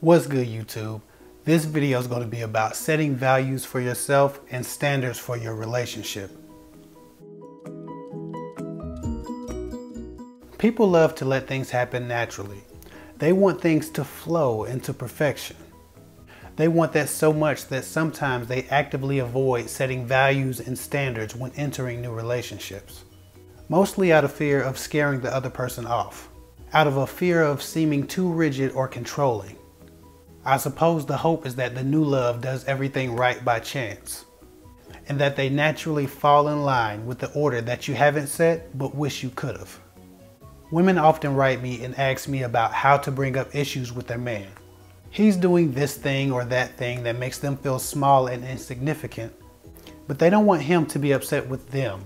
What's good, YouTube? This video is going to be about setting values for yourself and standards for your relationship. People love to let things happen naturally. They want things to flow into perfection. They want that so much that sometimes they actively avoid setting values and standards when entering new relationships. Mostly out of fear of scaring the other person off, out of a fear of seeming too rigid or controlling. I suppose the hope is that the new love does everything right by chance, and that they naturally fall in line with the order that you haven't set but wish you could have. Women often write me and ask me about how to bring up issues with their man. He's doing this thing or that thing that makes them feel small and insignificant, but they don't want him to be upset with them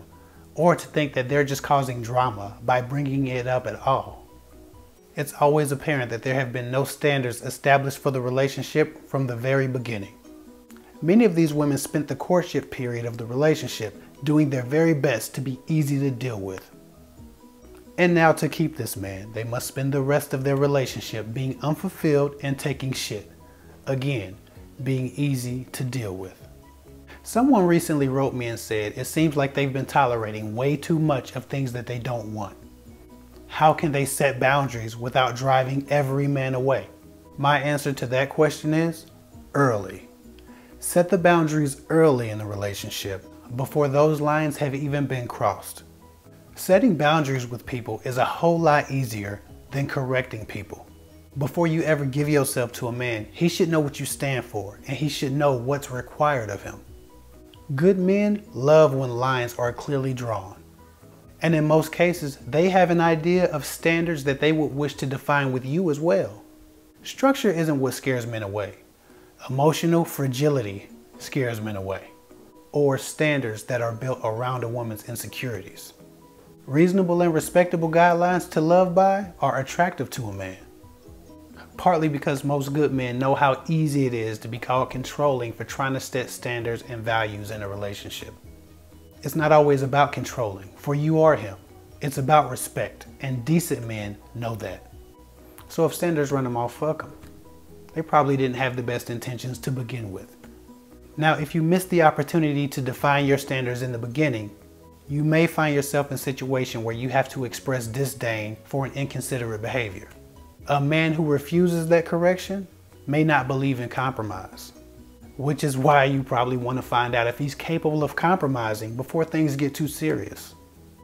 or to think that they're just causing drama by bringing it up at all. It's always apparent that there have been no standards established for the relationship from the very beginning. Many of these women spent the courtship period of the relationship doing their very best to be easy to deal with. And now to keep this man, they must spend the rest of their relationship being unfulfilled and taking shit. Again, being easy to deal with. Someone recently wrote me and said it seems like they've been tolerating way too much of things that they don't want. How can they set boundaries without driving every man away? My answer to that question is early. Set the boundaries early in the relationship, before those lines have even been crossed. Setting boundaries with people is a whole lot easier than correcting people. Before you ever give yourself to a man, he should know what you stand for, and he should know what's required of him. Good men love when lines are clearly drawn. And in most cases, they have an idea of standards that they would wish to define with you as well. Structure isn't what scares men away. Emotional fragility scares men away. Or standards that are built around a woman's insecurities. Reasonable and respectable guidelines to love by are attractive to a man. Partly because most good men know how easy it is to be called controlling for trying to set standards and values in a relationship. It's not always about controlling, for you are him. It's about respect, and decent men know that. So if standards run them off, fuck them. They probably didn't have the best intentions to begin with. Now, if you miss the opportunity to define your standards in the beginning, you may find yourself in a situation where you have to express disdain for an inconsiderate behavior. A man who refuses that correction may not believe in compromise. Which is why you probably want to find out if he's capable of compromising before things get too serious.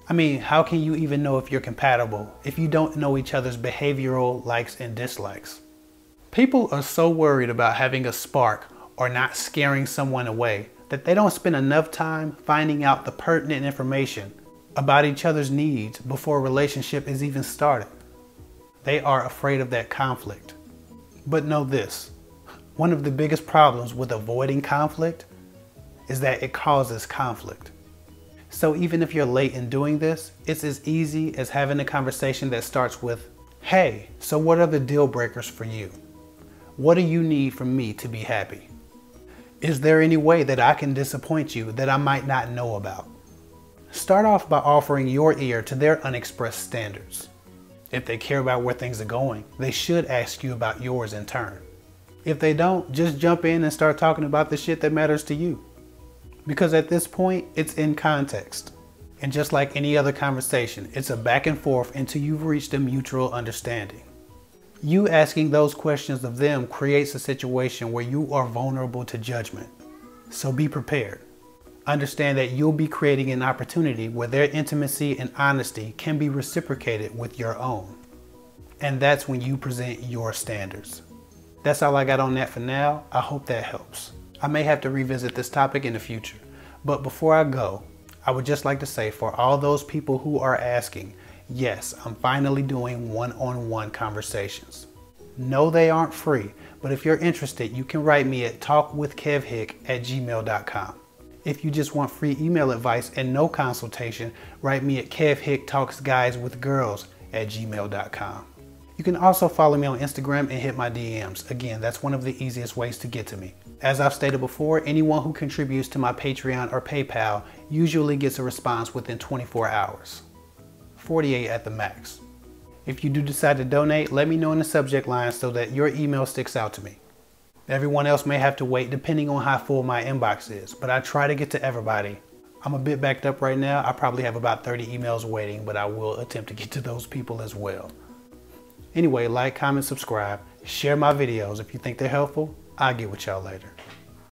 I mean, how can you even know if you're compatible if you don't know each other's behavioral likes and dislikes? People are so worried about having a spark or not scaring someone away that they don't spend enough time finding out the pertinent information about each other's needs before a relationship is even started. They are afraid of that conflict. But know this. One of the biggest problems with avoiding conflict is that it causes conflict. So even if you're late in doing this, it's as easy as having a conversation that starts with, "Hey, so what are the deal breakers for you? What do you need from me to be happy? Is there any way that I can disappoint you that I might not know about?" Start off by offering your ear to their unexpressed standards. If they care about where things are going, they should ask you about yours in turn. If they don't, just jump in and start talking about the shit that matters to you. Because at this point, it's in context. And just like any other conversation, it's a back and forth until you've reached a mutual understanding. You asking those questions of them creates a situation where you are vulnerable to judgment. So be prepared. Understand that you'll be creating an opportunity where their intimacy and honesty can be reciprocated with your own. And that's when you present your standards. That's all I got on that for now. I hope that helps. I may have to revisit this topic in the future, but before I go, I would just like to say for all those people who are asking, yes, I'm finally doing one-on-one conversations. No, they aren't free, but if you're interested, you can write me at talkwithkevhick@gmail.com. If you just want free email advice and no consultation, write me at kevhicktalksguyswithgirls@gmail.com. You can also follow me on Instagram and hit my DMs. Again, that's one of the easiest ways to get to me. As I've stated before, anyone who contributes to my Patreon or PayPal usually gets a response within 24 hours. 48 at the max. If you do decide to donate, let me know in the subject line so that your email sticks out to me. Everyone else may have to wait depending on how full my inbox is, but I try to get to everybody. I'm a bit backed up right now. I probably have about 30 emails waiting, but I will attempt to get to those people as well. Anyway, like, comment, subscribe, share my videos if you think they're helpful. I'll get with y'all later.